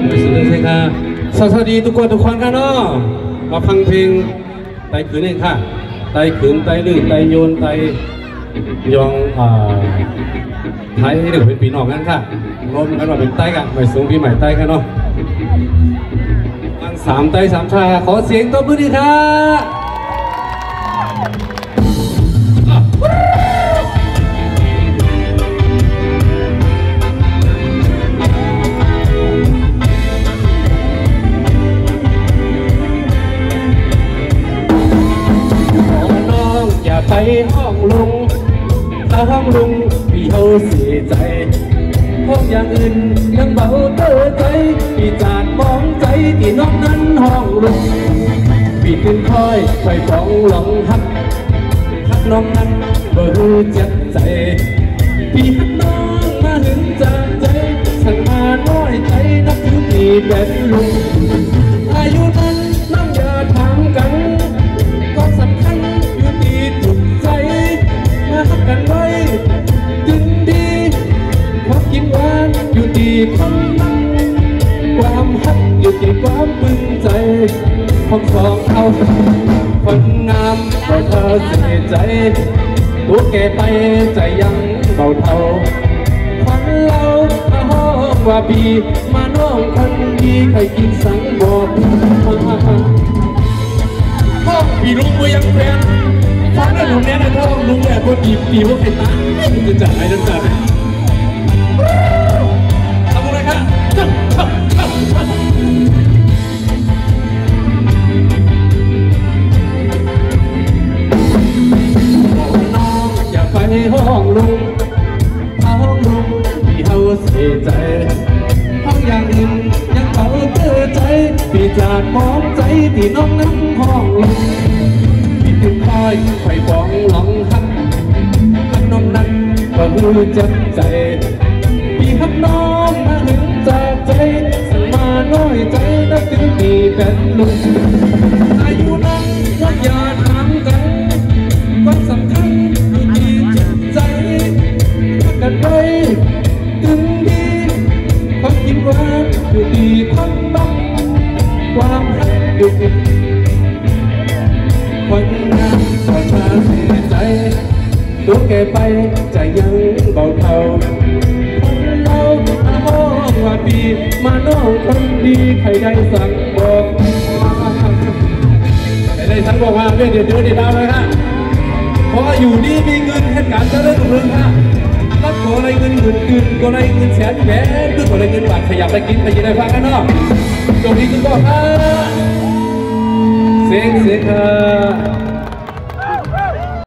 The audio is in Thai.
ไม่สุดเลยสิค่ะสวัสดีทุกคนกันเนาะมาฟังเพลงไต่ขืนเองค่ะไต่ขืนไต่ลื่นไต่โยนไต่ยองไทยเดี๋ยวเป็นปีนอกกันค่ะรวมกันว่าเป็นไต่กันไปสูงปีใหม่ไต่กันเนาะสามไต่สามชาขอเสียงตบมือดีค่ะไปห้องลุงถ้าห้องลุงพี่เขาเสียใจห้องอย่างอื่นยังเบาเตอใจพี่จาดมองใจที่น้องนั้นห้องลุงพี่ตื่นคอยไปฟ้องหลงฮักน้องนั้นบ่รู้จักใจพี่ฮักน้องมาหึงจากใจฉันมาน้อยใจนับถือพี่เป็นลุงอายุนั้นน้องอย่าถามกันก็สำคัญอยู่ที่จุดใจมาฮักกันไว้จึงดีความกินหวานอยู่ที่คนนั้นความฮักอยู่ที่ความปึงใจของสองเขาคนงามก็เธอเสียใจตัวแกไปใจยังเบาเท่าควันเรามาห้องว่าพี่มาน้องคนดีใครกินสังบอกพ่อพี่ลุงมือยังแฟนฟังได้หนุ่มแน่นะท้องลุงแน่คนดีปีว่าเป็นตาจะจัดอะไรจะจัดทำอะไรคะไปห้องลุงห้องลุงพี่เขาเสียใจห้องอย่างอื่นยังเขาเตือใจพี่จาดมองใจที่น้องนั้นห้องลุงพี่ถึงคอยไปฟ้องหลงฮักน้องนั้นก็รู้จักใจพี่ฮักน้องมาหึงจากใจสั่งมาน้อยใจนับถือพี่เป็นลุงอายุนั้นก็อย่าถามกันความสำคัญกันไว้ถึงดีความกินหวานอยู่ดีความบังความรักอยู่ดีคนงามก็ชาเสียใจตัวแกไปใจยังเบาเท่าคนเรามาห้องว่าพี่มาน้องคนดีใครได้สั่งบอกใครได้สั่งบอกว่าเดี๋ยวดาวเลยฮะเพราะอยู่ดีมีเงินเหตุการณ์จะเริ่มเรื่องฮะรับก็อะไรเงินหมื่นอื่นก็อะไรเงินแสนแหวนก็อะไรเงินบาทขยับไปกินไปยินได้ฟังกันเนาะตรงนี้คือบอกค่ะเสียงค่ะ